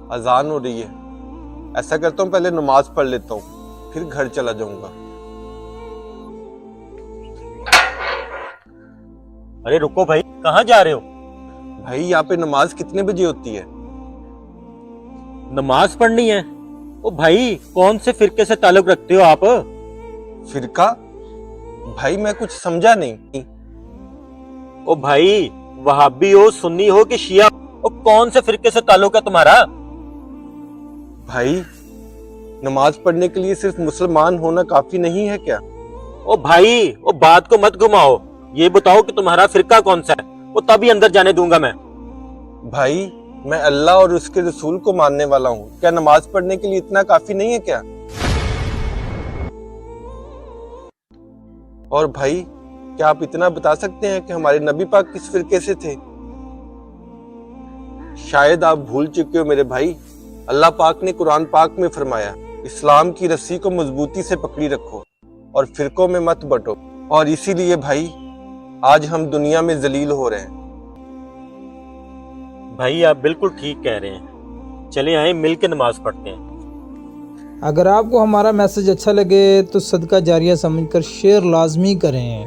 اذان ہو رہی ہے، ایسا کرتا ہوں پہلے نماز پڑھ لیتا ہوں، پھر گھر چلا جاؤں گا۔ ارے رکو بھائی، کہاں جا رہے ہو؟ بھائی یہاں پہ نماز کتنے بجے ہوتی ہے؟ نماز پڑھنی ہے؟ او بھائی، کون سے فرقے سے تعلق رکھتے ہو آپ؟ فرقہ؟ بھائی میں کچھ سمجھا نہیں۔ او بھائی، وہابی ہو، سنی ہو کہ شیعہ ہو، کون سے فرقے سے تعلق ہے تمہارا؟ بھائی نماز پڑھنے کے لیے صرف مسلمان ہونا کافی نہیں ہے کیا؟ او بھائی، او بات کو مت گھماؤ، یہ بتاؤ کہ تمہارا فرقہ کون سا ہے، وہ تبھی اندر جانے دوں گا میں۔ بھائی میں اللہ اور اس کے رسول کو ماننے والا ہوں، کیا نماز پڑھنے کے لیے اتنا کافی نہیں ہے کیا؟ اور بھائی کیا آپ اتنا بتا سکتے ہیں کہ ہمارے نبی پاک کس فرقے سے تھے؟ شاید آپ بھول چکے ہو میرے بھائی، اللہ پاک نے قرآن پاک میں فرمایا، اسلام کی رسی کو مضبوطی سے پکڑی رکھو اور فرقوں میں مت بٹو، اور اسی لیے بھائی آج ہم دنیا میں ذلیل ہو رہے ہیں۔ بھائی آپ بالکل ٹھیک کہہ رہے ہیں، چلے آئیں مل کے نماز پڑھتے ہیں۔ اگر آپ کو ہمارا میسج اچھا لگے تو صدقہ جاریہ سمجھ کر شیئر لازمی کریں۔